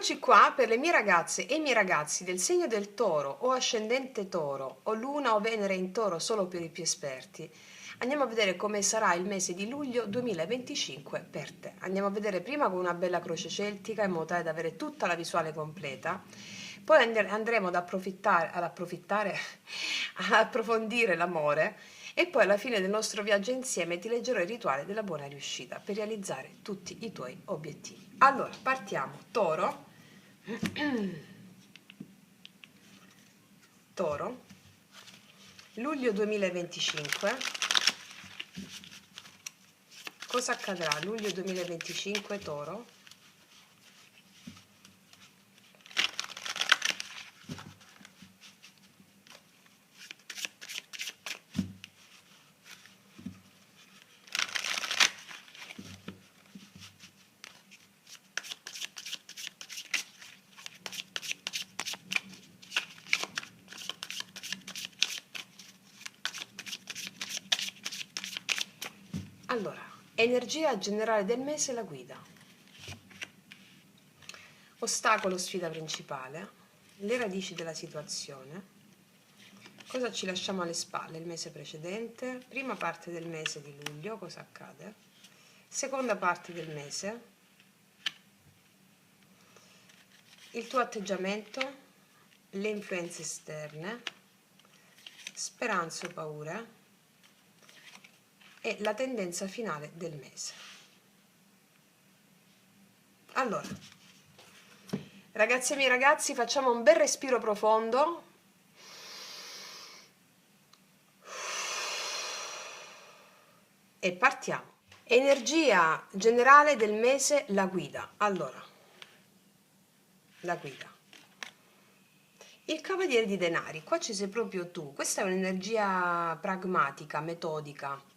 Eccoci qua per le mie ragazze e i miei ragazzi del segno del Toro o ascendente Toro o Luna o Venere in Toro solo per i più esperti. Andiamo a vedere come sarà il mese di luglio 2025 per te. Andiamo a vedere prima con una bella croce celtica in modo tale da avere tutta la visuale completa. Poi andremo ad approfittare, a approfondire l'amore e poi alla fine del nostro viaggio insieme ti leggerò il rituale della buona riuscita per realizzare tutti i tuoi obiettivi. Allora, partiamo. Toro. Toro. Luglio 2025. Cosa accadrà? Luglio 2025, Toro. Allora, energia generale del mese, la guida. Ostacolo, sfida principale, le radici della situazione. Cosa ci lasciamo alle spalle il mese precedente? Prima parte del mese di luglio, cosa accade? Seconda parte del mese, il tuo atteggiamento, le influenze esterne, speranze o paure e la tendenza finale del mese. Allora, ragazzi e miei ragazzi, facciamo un bel respiro profondo. E partiamo. Energia generale del mese, la guida. Allora, la guida. Il cavaliere di denari, qua ci sei proprio tu. Questa è un'energia pragmatica, metodica.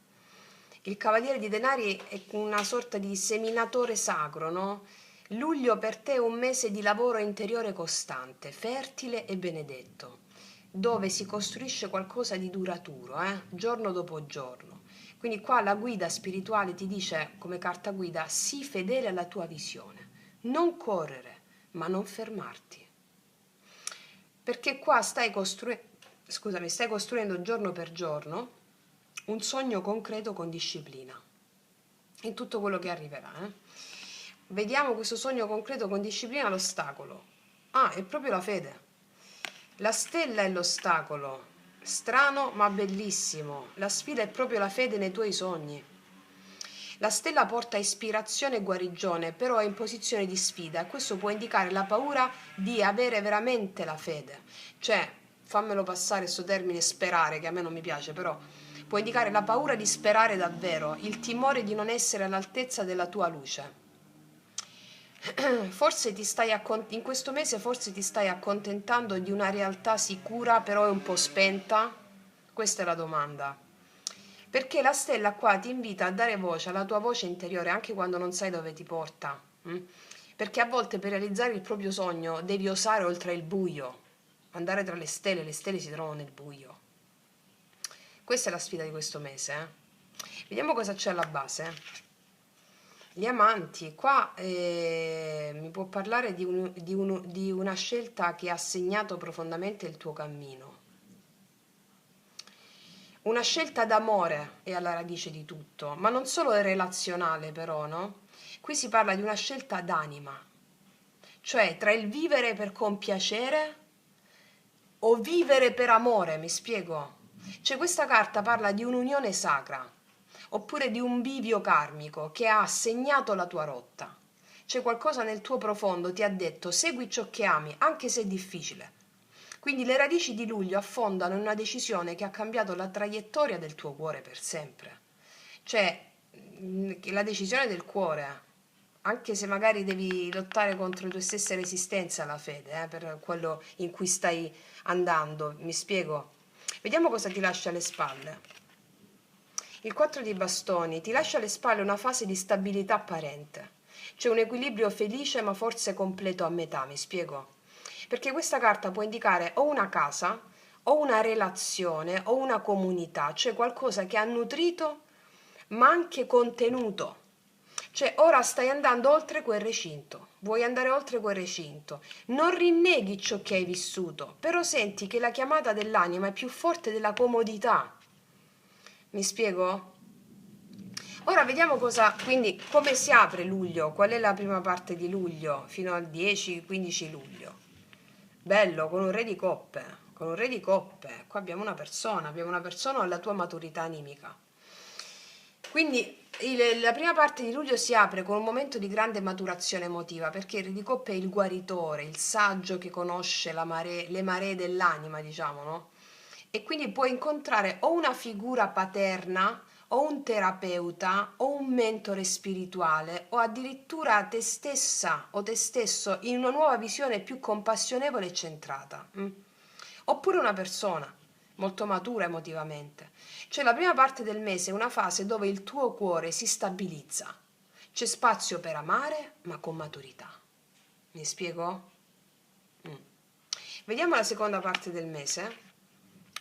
Il cavaliere di denari è una sorta di seminatore sacro, no? Luglio per te è un mese di lavoro interiore costante, fertile e benedetto, dove si costruisce qualcosa di duraturo, giorno dopo giorno. Quindi qua la guida spirituale ti dice, come carta guida, sii fedele alla tua visione, non correre, ma non fermarti. Perché qua stai costruendo giorno per giorno un sogno concreto con disciplina in tutto quello che arriverà. Vediamo questo sogno concreto con disciplina, l'ostacolo. Ah, è proprio la fede. La stella è l'ostacolo, strano ma bellissimo. La sfida è proprio la fede nei tuoi sogni. La stella porta ispirazione e guarigione, però è in posizione di sfida e questo può indicare la paura di avere veramente la fede. Cioè, fammelo passare questo termine sperare, che a me non mi piace, però può indicare la paura di sperare davvero, il timore di non essere all'altezza della tua luce. Forse in questo mese forse ti stai accontentando di una realtà sicura, però è un po' spenta? Questa è la domanda. Perché la stella qua ti invita a dare voce alla tua voce interiore anche quando non sai dove ti porta. Perché a volte per realizzare il proprio sogno devi osare oltre il buio, andare tra le stelle si trovano nel buio. Questa è la sfida di questo mese. Vediamo cosa c'è alla base. Gli amanti, qua mi può parlare di una scelta che ha segnato profondamente il tuo cammino. Una scelta d'amore è alla radice di tutto, ma non solo relazionale però, no? Qui si parla di una scelta d'anima, cioè tra il vivere per compiacere o vivere per amore, mi spiego? Cioè questa carta parla di un'unione sacra, oppure di un bivio karmico che ha segnato la tua rotta. C'è qualcosa nel tuo profondo ti ha detto segui ciò che ami, anche se è difficile. Quindi le radici di luglio affondano in una decisione che ha cambiato la traiettoria del tuo cuore per sempre. Cioè, la decisione del cuore, anche se magari devi lottare contro le tue stesse resistenze alla fede, per quello in cui stai andando, mi spiego? Vediamo cosa ti lascia alle spalle. Il 4 di bastoni ti lascia alle spalle una fase di stabilità apparente. C'è un equilibrio felice ma forse completo a metà, mi spiego? Perché questa carta può indicare o una casa, o una relazione, o una comunità, cioè qualcosa che ha nutrito ma anche contenuto. Cioè ora stai andando oltre quel recinto, vuoi andare oltre quel recinto, non rinneghi ciò che hai vissuto, però senti che la chiamata dell'anima è più forte della comodità. Mi spiego? Ora vediamo quindi come si apre luglio, qual è la prima parte di luglio fino al 10-15 luglio. Bello, con un re di coppe, con un re di coppe. Qua abbiamo una persona alla tua maturità animica. Quindi la prima parte di luglio si apre con un momento di grande maturazione emotiva, perché il re di coppe è il guaritore, il saggio che conosce le maree dell'anima, diciamo, no? E quindi puoi incontrare o una figura paterna, o un terapeuta, o un mentore spirituale, o addirittura te stessa o te stesso in una nuova visione più compassionevole e centrata. Oppure una persona molto matura emotivamente. Cioè la prima parte del mese è una fase dove il tuo cuore si stabilizza. C'è spazio per amare, ma con maturità. Mi spiego? Vediamo la seconda parte del mese.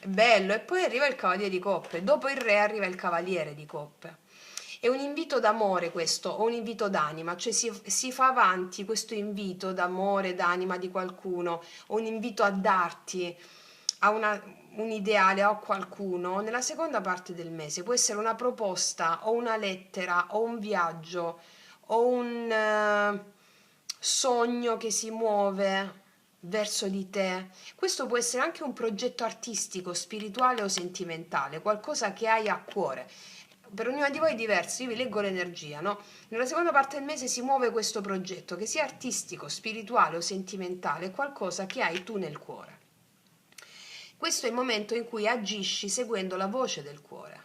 Bello, e poi arriva il cavaliere di coppe, dopo il re arriva il cavaliere di coppe. È un invito d'amore questo, o un invito d'anima, cioè si fa avanti questo invito d'amore, d'anima di qualcuno, o un invito a darti a un ideale o a qualcuno nella seconda parte del mese. Può essere una proposta, o una lettera, o un viaggio, o un sogno che si muove verso di te. Questo può essere anche un progetto artistico, spirituale o sentimentale, qualcosa che hai a cuore. Per ognuna di voi è diverso, io vi leggo l'energia, no? Nella seconda parte del mese si muove questo progetto, che sia artistico, spirituale o sentimentale, qualcosa che hai tu nel cuore. Questo è il momento in cui agisci seguendo la voce del cuore.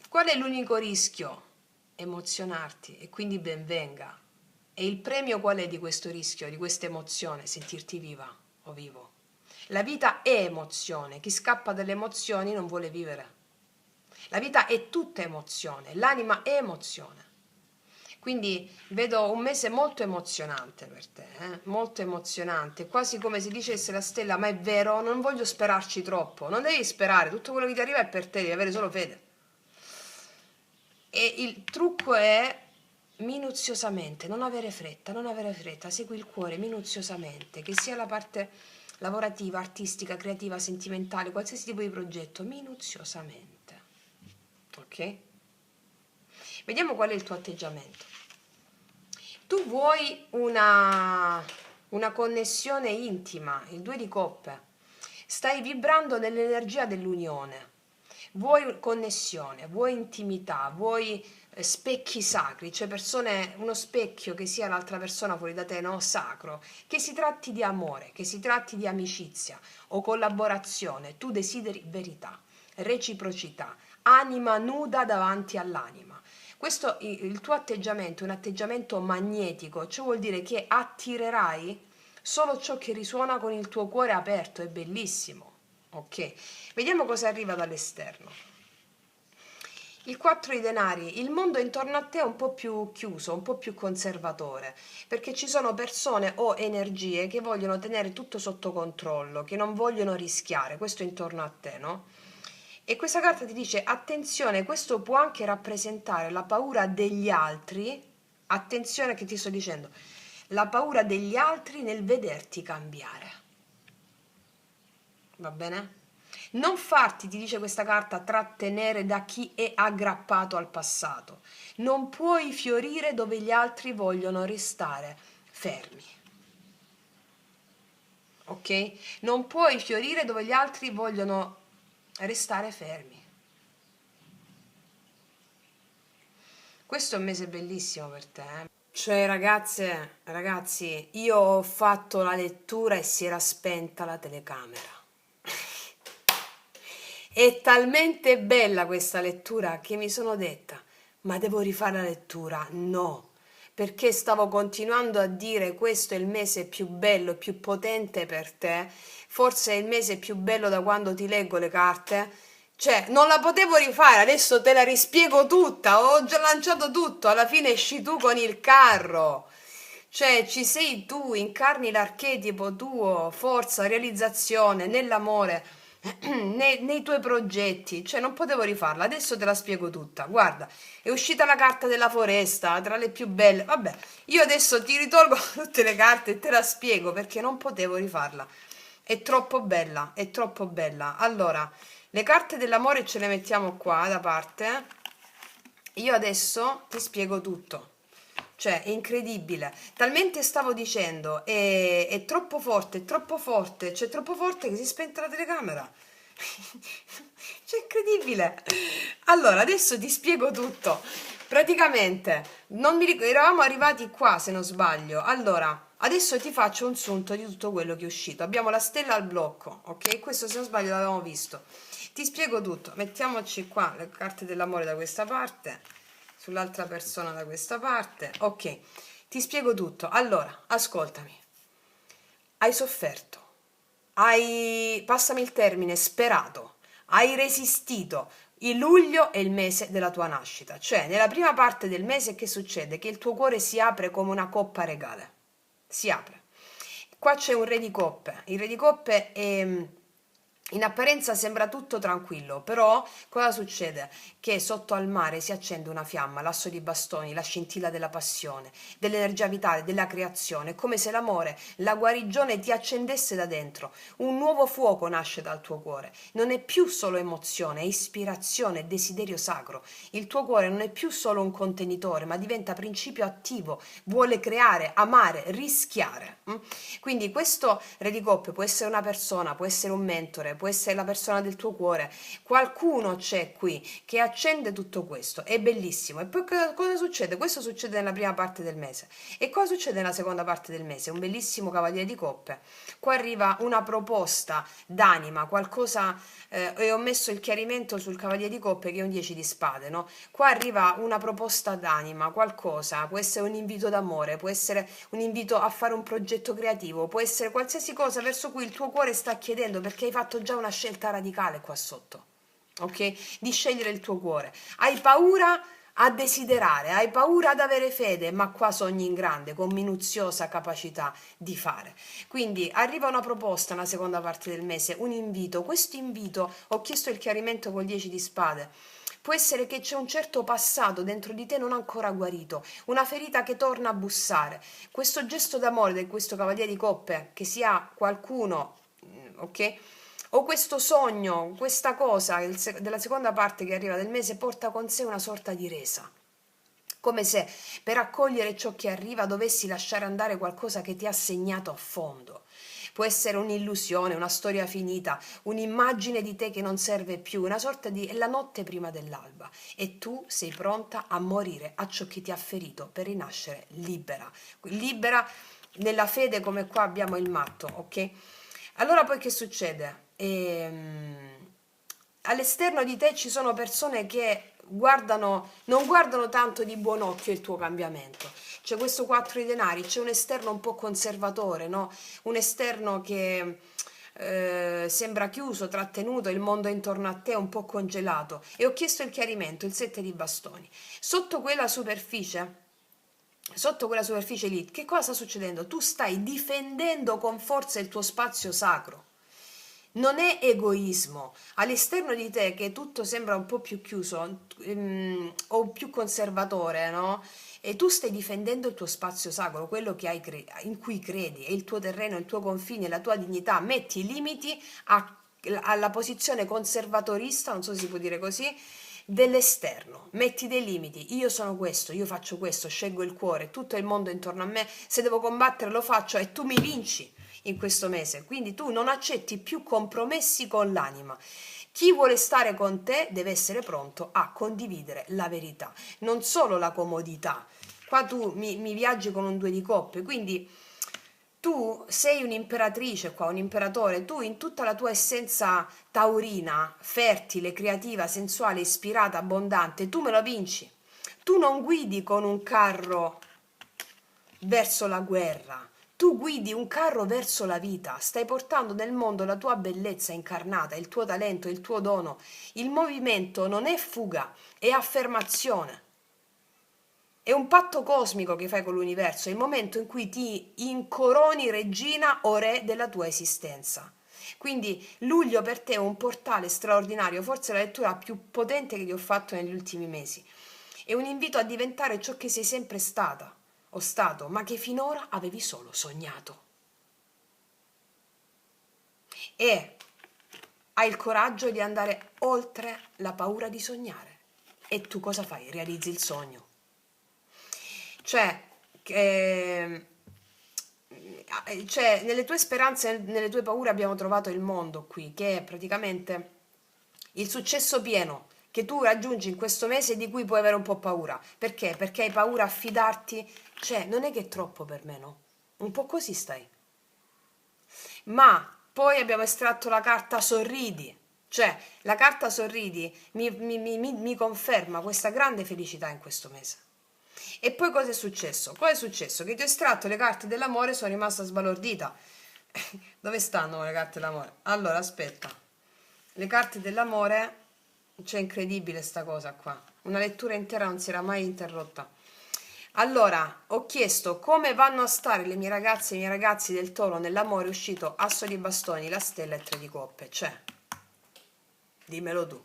Qual è l'unico rischio? Emozionarti, e quindi ben venga. E il premio qual è di questo rischio, di questa emozione? Sentirti viva o vivo. La vita è emozione, chi scappa dalle emozioni non vuole vivere. La vita è tutta emozione, l'anima è emozione. Quindi vedo un mese molto emozionante per te, molto emozionante, quasi come se dicesse la stella, ma è vero, non voglio sperarci troppo, non devi sperare, tutto quello che ti arriva è per te, devi avere solo fede. E il trucco è minuziosamente, non avere fretta, segui il cuore minuziosamente, che sia la parte lavorativa, artistica, creativa, sentimentale, qualsiasi tipo di progetto, minuziosamente. Ok? Vediamo qual è il tuo atteggiamento. Tu vuoi una connessione intima, il 2 di coppe, stai vibrando nell'energia dell'unione, vuoi connessione, vuoi intimità, vuoi specchi sacri, cioè uno specchio che sia l'altra persona fuori da te, no? Sacro, che si tratti di amore, che si tratti di amicizia o collaborazione, tu desideri verità, reciprocità, anima nuda davanti all'anima. Questo, il tuo atteggiamento è un atteggiamento magnetico, cioè vuol dire che attirerai solo ciò che risuona con il tuo cuore aperto, è bellissimo. Ok, vediamo cosa arriva dall'esterno. Il 4 di denari, il mondo intorno a te è un po' più chiuso, un po' più conservatore, perché ci sono persone o energie che vogliono tenere tutto sotto controllo, che non vogliono rischiare, questo intorno a te, no? E questa carta ti dice, attenzione, questo può anche rappresentare la paura degli altri, attenzione che ti sto dicendo, la paura degli altri nel vederti cambiare. Va bene? Non farti, ti dice questa carta, trattenere da chi è aggrappato al passato. Non puoi fiorire dove gli altri vogliono restare fermi. Ok? Non puoi fiorire dove gli altri vogliono restare fermi. Questo è un mese bellissimo per te, eh? Cioè, ragazze, ragazzi, io ho fatto la lettura e si era spenta la telecamera. È talmente bella questa lettura che mi sono detta, ma devo rifare la lettura? No, perché stavo continuando a dire questo è il mese più bello, più potente per te, forse è il mese più bello da quando ti leggo le carte. Cioè, non la potevo rifare, adesso te la rispiego tutta, ho già lanciato tutto, alla fine esci tu con il carro. Cioè, ci sei tu, incarni l'archetipo tuo, forza, realizzazione, nell'amore. nei tuoi progetti, cioè non potevo rifarla, adesso te la spiego tutta. Guarda, è uscita la carta della foresta, tra le più belle. Vabbè, io adesso ti ritolgo tutte le carte e te la spiego perché non potevo rifarla. È troppo bella, è troppo bella. Allora, le carte dell'amore ce le mettiamo qua da parte. Io adesso ti spiego tutto. Cioè, è incredibile. Talmente stavo dicendo, è troppo forte, è troppo forte, cioè troppo forte che si è spenta la telecamera. Cioè, incredibile. Allora, adesso ti spiego tutto. Praticamente, non mi eravamo arrivati qua, se non sbaglio. Allora, adesso ti faccio un sunto di tutto quello che è uscito. Abbiamo la stella al blocco, ok? Questo, se non sbaglio, l'avevamo visto. Ti spiego tutto. Mettiamoci qua le carte dell'amore da questa parte, sull'altra persona da questa parte. Ok, ti spiego tutto. Allora, ascoltami. Hai sofferto, hai, passami il termine, sperato, hai resistito. Il luglio è il mese della tua nascita, cioè nella prima parte del mese che succede? Che il tuo cuore si apre come una coppa regale, si apre. Qua c'è un re di coppe, il re di coppe è... In apparenza sembra tutto tranquillo, però cosa succede? Che sotto al mare si accende una fiamma, l'asso di bastoni, la scintilla della passione, dell'energia vitale, della creazione. È come se l'amore, la guarigione ti accendesse da dentro. Un nuovo fuoco nasce dal tuo cuore. Non è più solo emozione, è ispirazione, è desiderio sacro. Il tuo cuore non è più solo un contenitore, ma diventa principio attivo. Vuole creare, amare, rischiare. Quindi questo re di coppe può essere una persona, può essere un mentore, può essere la persona del tuo cuore. Qualcuno c'è qui che accende tutto questo. È bellissimo. E poi cosa succede? Questo succede nella prima parte del mese. E cosa succede nella seconda parte del mese? Un bellissimo cavaliere di coppe. Qua arriva una proposta d'anima, qualcosa, e ho messo il chiarimento sul cavaliere di coppe che è un 10 di spade, no? Qua arriva una proposta d'anima, qualcosa, può essere un invito d'amore, può essere un invito a fare un progetto creativo, può essere qualsiasi cosa verso cui il tuo cuore sta chiedendo perché hai fatto già una scelta radicale qua sotto, ok? Di scegliere il tuo cuore. Hai paura a desiderare, hai paura ad avere fede, ma qua sogni in grande, con minuziosa capacità di fare. Quindi arriva una proposta nella seconda parte del mese, un invito. Questo invito, ho chiesto il chiarimento col 10 di spade. Può essere che c'è un certo passato dentro di te non ancora guarito, una ferita che torna a bussare. Questo gesto d'amore di questo cavaliere di coppe, che sia qualcuno, ok? O questo sogno, questa cosa della seconda parte che arriva del mese porta con sé una sorta di resa. Come se per accogliere ciò che arriva dovessi lasciare andare qualcosa che ti ha segnato a fondo. Può essere un'illusione, una storia finita, un'immagine di te che non serve più, una sorta di è la notte prima dell'alba e tu sei pronta a morire a ciò che ti ha ferito per rinascere libera. Libera nella fede come qua abbiamo il matto, ok? Allora poi che succede? All'esterno di te ci sono persone che non guardano tanto di buon occhio il tuo cambiamento. C'è questo 4 di denari, c'è un esterno un po' conservatore, no? Un esterno che sembra chiuso, trattenuto, il mondo intorno a te è un po' congelato. E ho chiesto il chiarimento, il 7 di bastoni. Sotto quella superficie lì, che cosa sta succedendo? Tu stai difendendo con forza il tuo spazio sacro. Non è egoismo. All'esterno di te, che tutto sembra un po' più chiuso o più conservatore, no? E tu stai difendendo il tuo spazio sacro, quello che in cui credi, è il tuo terreno, il tuo confine, la tua dignità. Metti i limiti alla posizione conservatorista, non so se si può dire così, dell'esterno. Metti dei limiti. Io sono questo, io faccio questo, scelgo il cuore, tutto il mondo intorno a me. Se devo combattere lo faccio e tu mi vinci in questo mese, quindi tu non accetti più compromessi con l'anima. Chi vuole stare con te deve essere pronto a condividere la verità, non solo la comodità. Qua tu mi viaggi con un 2 di coppe, quindi tu sei un'imperatrice qua, un imperatore, tu in tutta la tua essenza taurina, fertile, creativa, sensuale, ispirata, abbondante, tu me lo vinci. Tu non guidi con un carro verso la guerra, tu guidi un carro verso la vita, stai portando nel mondo la tua bellezza incarnata, il tuo talento, il tuo dono. Il movimento non è fuga, è affermazione. È un patto cosmico che fai con l'universo, è il momento in cui ti incoroni regina o re della tua esistenza. Quindi luglio per te è un portale straordinario, forse la lettura più potente che ti ho fatto negli ultimi mesi. È un invito a diventare ciò che sei sempre stata o stato, ma che finora avevi solo sognato. E hai il coraggio di andare oltre la paura di sognare. E tu cosa fai? Realizzi il sogno. Cioè, nelle tue speranze, nelle tue paure abbiamo trovato il mondo qui, che è praticamente il successo pieno che tu raggiungi in questo mese di cui puoi avere un po' paura. Perché? Perché hai paura a fidarti? Cioè, non è che è troppo per me, no? Un po' così stai. Ma poi abbiamo estratto la carta sorridi. Cioè, la carta sorridi mi conferma questa grande felicità in questo mese. E poi cosa è successo? Poi è successo che ti ho estratto le carte dell'amore e sono rimasta sbalordita. Dove stanno le carte dell'amore? Allora, aspetta. Le carte dell'amore, cioè incredibile sta cosa qua. Una lettura intera non si era mai interrotta. Allora, ho chiesto come vanno a stare le mie ragazze e i miei ragazzi del Toro nell'amore, è uscito Asso di bastoni, la stella e tre di coppe. Cioè, dimmelo tu.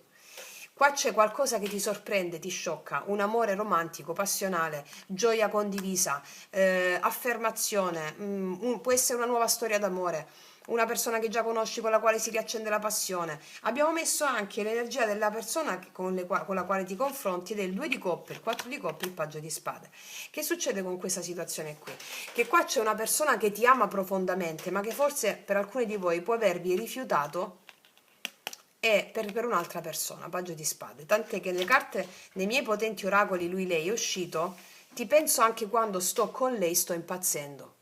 Qua c'è qualcosa che ti sorprende, ti sciocca, un amore romantico, passionale, gioia condivisa, affermazione, può essere una nuova storia d'amore, una persona che già conosci con la quale si riaccende la passione. Abbiamo messo anche l'energia della persona con la quale ti confronti del 2 di coppe, il 4 di coppe, il paggio di spade. Che succede con questa situazione qui? Che qua c'è una persona che ti ama profondamente, ma che forse per alcuni di voi può avervi rifiutato e per un'altra persona, paggio di spade. Tant'è che le carte nei miei potenti oracoli lui lei è uscito, ti penso anche quando sto con lei sto impazzendo.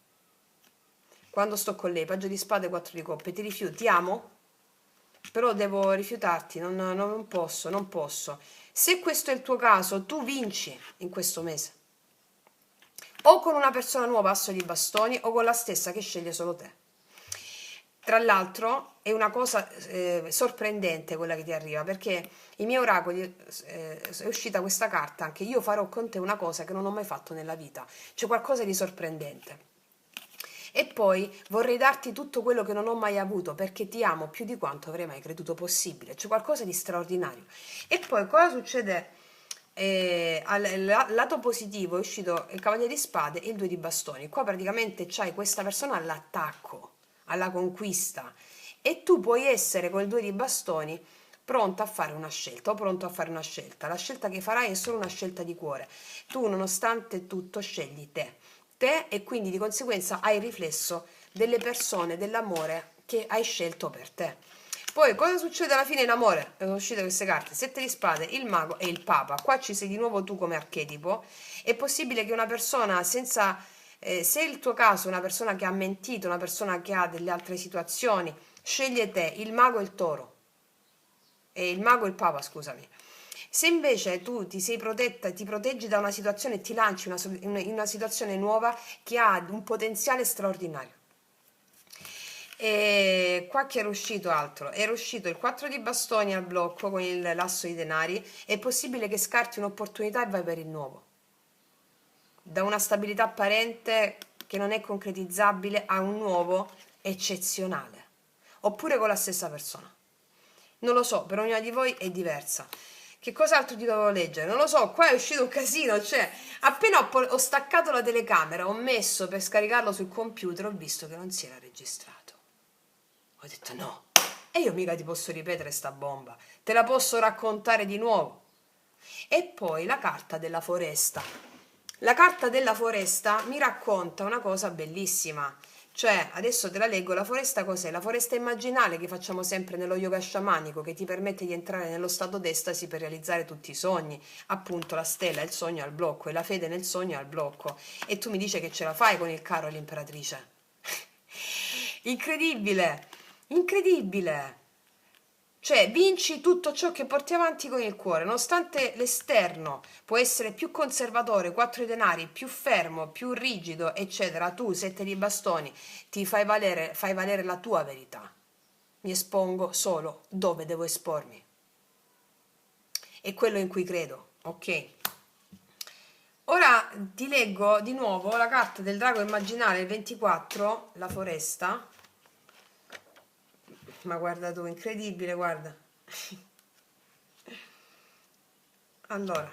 Quando sto con lei, paggio di spade, 4 di coppe, ti rifiuti, ti amo, però devo rifiutarti, non posso, non posso. Se questo è il tuo caso, tu vinci in questo mese. O con una persona nuova, asso di bastoni, o con la stessa che sceglie solo te. Tra l'altro è una cosa sorprendente quella che ti arriva, perché i miei oracoli è uscita questa carta, anche io farò con te una cosa che non ho mai fatto nella vita, c'è qualcosa di sorprendente. E poi vorrei darti tutto quello che non ho mai avuto, perché ti amo più di quanto avrei mai creduto possibile, c'è qualcosa di straordinario. E poi cosa succede? Al lato positivo è uscito il cavaliere di spade e il 2 di bastoni. Qua praticamente c'hai questa persona all'attacco, alla conquista, e tu puoi essere col 2 di bastoni pronta a fare una scelta o pronto a fare una scelta. La scelta che farai è solo una scelta di cuore. Tu nonostante tutto scegli te e quindi di conseguenza hai il riflesso delle persone, dell'amore che hai scelto per te. Poi cosa succede alla fine in amore? Sono uscite queste carte, 7 di spade, il mago e il papa. Qua ci sei di nuovo tu come archetipo. È possibile che una persona senza se il tuo caso è una persona che ha mentito, una persona che ha delle altre situazioni, sceglie te, il mago e il toro, e il mago e il papa, scusami. Se invece tu ti sei protetta, ti proteggi da una situazione e ti lanci in una situazione nuova che ha un potenziale straordinario. E qua che era uscito altro? Era uscito il 4 di bastoni al blocco con il lasso di denari. È possibile che scarti un'opportunità e vai per il nuovo. Da una stabilità apparente che non è concretizzabile a un nuovo eccezionale. Oppure con la stessa persona. Non lo so, per ognuna di voi è diversa. Che cos'altro ti dovevo leggere? Non lo so, qua è uscito un casino, cioè appena ho staccato la telecamera, ho messo per scaricarlo sul computer, ho visto che non si era registrato. Ho detto no, e io mica ti posso ripetere sta bomba, te la posso raccontare di nuovo. E poi la carta della foresta. La carta della foresta mi racconta una cosa bellissima. Cioè, adesso te la leggo, la foresta cos'è? La foresta immaginale che facciamo sempre nello yoga sciamanico, che ti permette di entrare nello stato d'estasi per realizzare tutti i sogni. Appunto, la stella, il sogno al blocco e la fede nel sogno al blocco. E tu mi dici che ce la fai con il carro e l'imperatrice. Incredibile! Incredibile! Cioè, vinci tutto ciò che porti avanti con il cuore, nonostante l'esterno può essere più conservatore, 4 di denari, più fermo, più rigido, eccetera. Tu, 7 di bastoni, ti fai valere la tua verità. Mi espongo solo dove devo espormi. È quello in cui credo, ok? Ora ti leggo di nuovo la carta del drago immaginale, il 24, la foresta. Ma guarda tu, incredibile, guarda. Allora,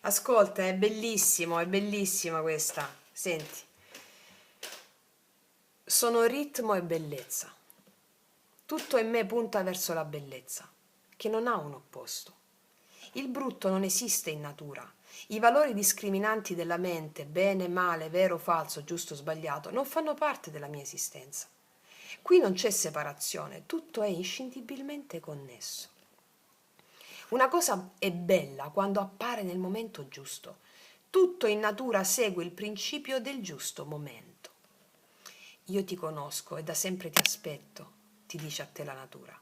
ascolta, è bellissima questa. Senti, sono ritmo e bellezza. Tutto in me punta verso la bellezza, che non ha un opposto. Il brutto non esiste in natura. I valori discriminanti della mente, bene, male, vero, falso, giusto, sbagliato, non fanno parte della mia esistenza. Qui non c'è separazione, tutto è inscindibilmente connesso. Una cosa è bella quando appare nel momento giusto. Tutto in natura segue il principio del giusto momento. Io ti conosco e da sempre ti aspetto, ti dice a te la natura.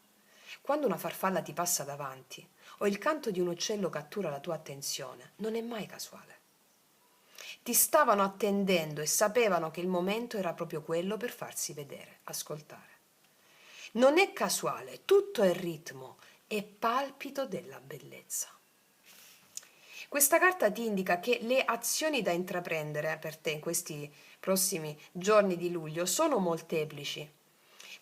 Quando una farfalla ti passa davanti o il canto di un uccello cattura la tua attenzione, non è mai casuale. Ti stavano attendendo e sapevano che il momento era proprio quello per farsi vedere, ascoltare. Non è casuale, tutto è ritmo e palpito della bellezza. Questa carta ti indica che le azioni da intraprendere per te in questi prossimi giorni di luglio sono molteplici.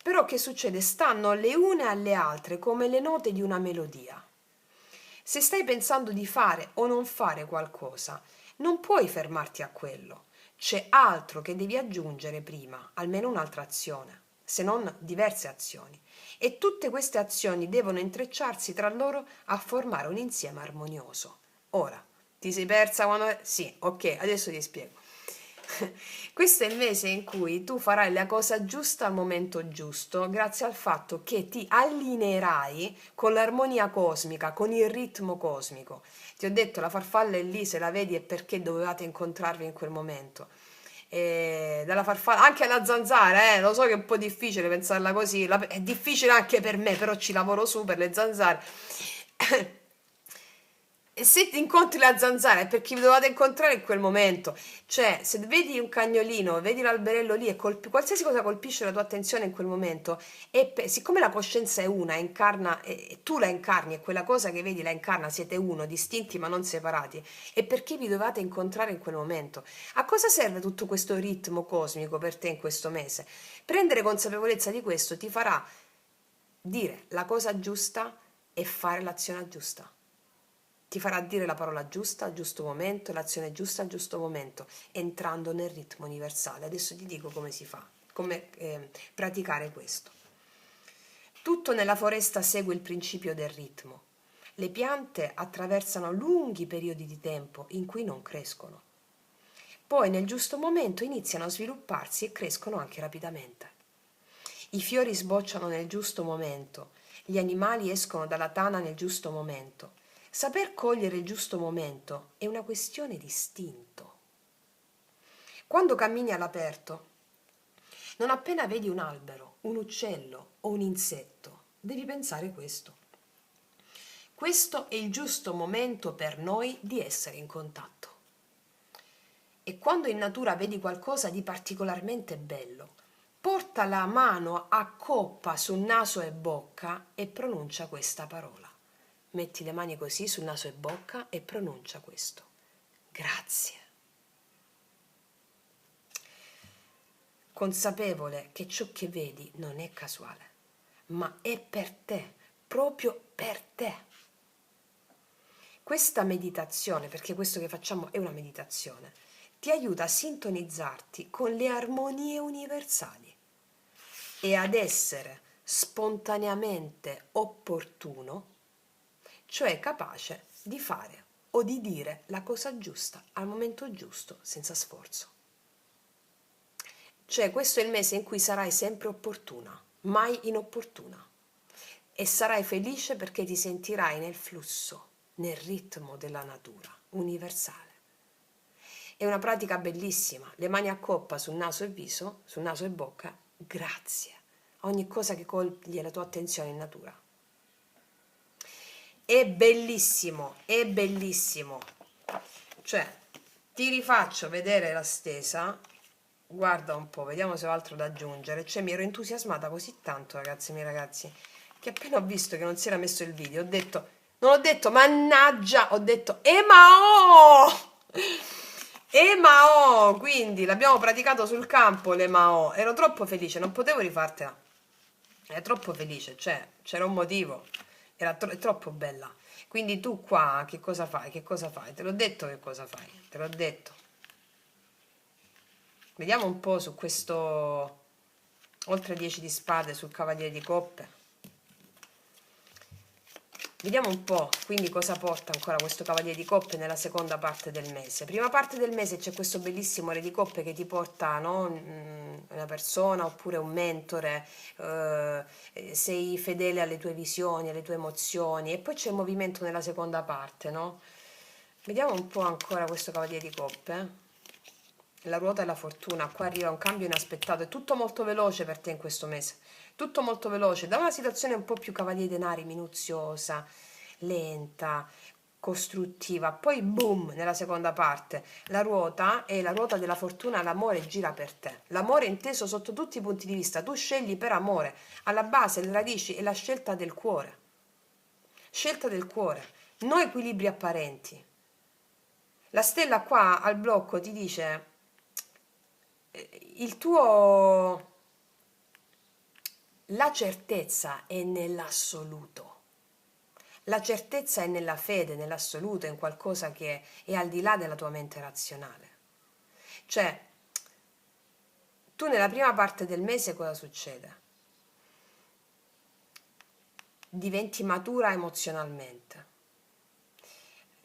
Però che succede? Stanno le une alle altre come le note di una melodia. Se stai pensando di fare o non fare qualcosa, non puoi fermarti a quello. C'è altro che devi aggiungere prima, almeno un'altra azione, se non diverse azioni. E tutte queste azioni devono intrecciarsi tra loro a formare un insieme armonioso. Ora, ti sei persa quando... Sì, ok, adesso ti spiego. Questo è il mese in cui tu farai la cosa giusta al momento giusto, grazie al fatto che ti allineerai con l'armonia cosmica, con il ritmo cosmico. Ti ho detto, la farfalla è lì, se la vedi è perché dovevate incontrarvi in quel momento. E dalla farfalla, anche alla zanzara, lo so che è un po' difficile pensarla così, è difficile anche per me, però ci lavoro su per le zanzare. E se ti incontri la zanzara è perché vi dovete incontrare in quel momento. Cioè, se vedi un cagnolino, vedi l'alberello lì e qualsiasi cosa colpisce la tua attenzione in quel momento, siccome la coscienza è una, incarna, e tu la incarni e quella cosa che vedi la incarna, siete uno, distinti ma non separati, è perché vi dovete incontrare in quel momento. A cosa serve tutto questo ritmo cosmico per te in questo mese? Prendere consapevolezza di questo ti farà dire la cosa giusta e fare l'azione giusta. Ti farà dire la parola giusta al giusto momento, l'azione giusta al giusto momento, entrando nel ritmo universale. Adesso ti dico come si fa, come praticare questo. Tutto nella foresta segue il principio del ritmo. Le piante attraversano lunghi periodi di tempo in cui non crescono. Poi nel giusto momento iniziano a svilupparsi e crescono anche rapidamente. I fiori sbocciano nel giusto momento, gli animali escono dalla tana nel giusto momento. Saper cogliere il giusto momento è una questione di istinto. Quando cammini all'aperto, non appena vedi un albero, un uccello o un insetto, devi pensare questo. Questo è il giusto momento per noi di essere in contatto. E quando in natura vedi qualcosa di particolarmente bello, porta la mano a coppa su naso e bocca e pronuncia questa parola. Metti le mani così sul naso e bocca e pronuncia questo. Grazie. Consapevole che ciò che vedi non è casuale, ma è per te, proprio per te. Questa meditazione, perché questo che facciamo è una meditazione, ti aiuta a sintonizzarti con le armonie universali e ad essere spontaneamente opportuno, cioè capace di fare o di dire la cosa giusta al momento giusto senza sforzo. Cioè questo è il mese in cui sarai sempre opportuna, mai inopportuna, e sarai felice perché ti sentirai nel flusso, nel ritmo della natura universale. È una pratica bellissima, le mani a coppa sul naso e viso, sul naso e bocca, grazie a ogni cosa che coglie la tua attenzione in natura. È bellissimo, è bellissimo. Cioè, ti rifaccio vedere la stesa. Guarda un po', vediamo se ho altro da aggiungere. Cioè, mi ero entusiasmata così tanto, ragazzi, miei ragazzi, che appena ho visto che non si era messo il video, ho detto, non ho detto mannaggia, ho detto ma oh! E Mao, quindi l'abbiamo praticato sul campo le Mao. Ero troppo felice, non potevo rifartela. Ero troppo felice, cioè c'era un motivo. È troppo bella. Quindi tu qua che cosa fai? Che cosa fai? Te l'ho detto che cosa fai. Te l'ho detto. Vediamo un po' su questo oltre 10 di spade sul cavaliere di coppe. Vediamo un po', quindi cosa porta ancora questo cavaliere di coppe nella seconda parte del mese. Prima parte del mese c'è questo bellissimo re di coppe che ti porta, no, una persona oppure un mentore, sei fedele alle tue visioni, alle tue emozioni, e poi c'è il movimento nella seconda parte, no? Vediamo un po' ancora questo cavaliere di coppe. La ruota della fortuna, qua arriva un cambio inaspettato, è tutto molto veloce per te in questo mese, tutto molto veloce, da una situazione un po' più cavaliere denari, minuziosa, lenta, costruttiva, poi boom, nella seconda parte, la ruota è la ruota della fortuna, l'amore gira per te, l'amore inteso sotto tutti i punti di vista, tu scegli per amore, alla base, le radici è la scelta del cuore, non equilibri apparenti. La stella qua al blocco ti dice il tuo la certezza è nell'assoluto. La certezza è nella fede, nell'assoluto, in qualcosa che è al di là della tua mente razionale. Cioè, tu nella prima parte del mese cosa succede? Diventi matura emozionalmente.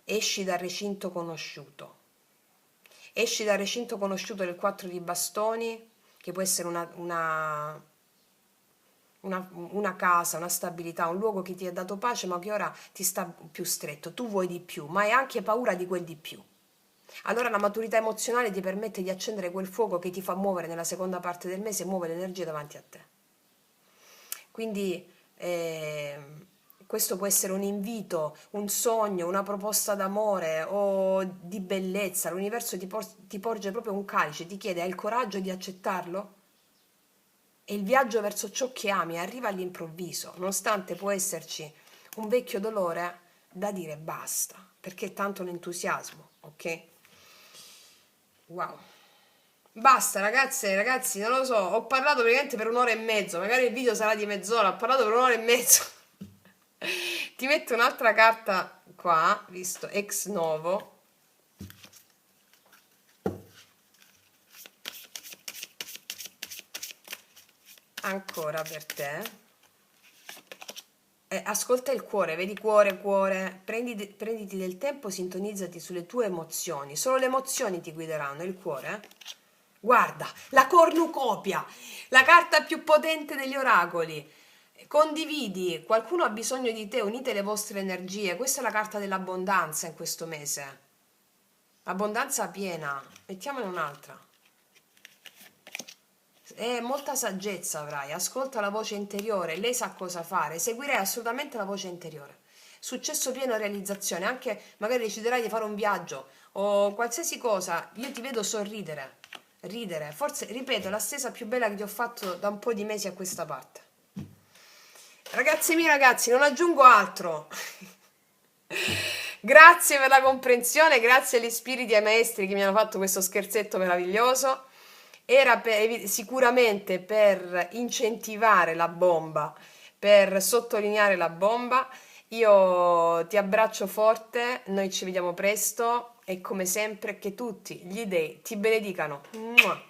Esci dal recinto conosciuto. Esci dal recinto conosciuto del 4 di bastoni, che può essere una casa, una stabilità, un luogo che ti ha dato pace ma che ora ti sta più stretto, tu vuoi di più, ma hai anche paura di quel di più. Allora la maturità emozionale ti permette di accendere quel fuoco che ti fa muovere nella seconda parte del mese, muove l'energia davanti a te. Quindi questo può essere un invito, un sogno, una proposta d'amore o di bellezza. L'universo ti porge proprio un calice, ti chiede: hai il coraggio di accettarlo? E il viaggio verso ciò che ami arriva all'improvviso, nonostante può esserci un vecchio dolore da dire basta, perché è tanto l'entusiasmo, ok? Wow. Basta ragazze e ragazzi, non lo so, ho parlato praticamente per un'ora e mezzo, magari il video sarà di mezz'ora, ho parlato per un'ora e mezzo. Ti metto un'altra carta qua, visto ex novo. Ancora per te. Ascolta il cuore, vedi cuore, cuore, prenditi del tempo, sintonizzati sulle tue emozioni, solo le emozioni ti guideranno, il cuore. Guarda, la cornucopia, la carta più potente degli oracoli. Condividi, qualcuno ha bisogno di te, unite le vostre energie, questa è la carta dell'abbondanza in questo mese. Abbondanza piena, mettiamone un'altra. Molta saggezza avrai, ascolta la voce interiore, lei sa cosa fare, seguirai assolutamente la voce interiore. Successo pieno, realizzazione, anche magari deciderai di fare un viaggio o qualsiasi cosa, io ti vedo sorridere, ridere, forse, ripeto, è la stesa più bella che ti ho fatto da un po' di mesi a questa parte. Ragazzi miei ragazzi, non aggiungo altro. Grazie per la comprensione, grazie agli spiriti e ai maestri che mi hanno fatto questo scherzetto meraviglioso. Era sicuramente per incentivare la bomba, per sottolineare la bomba. Io ti abbraccio forte, noi ci vediamo presto e come sempre che tutti gli dei ti benedicano. Mua.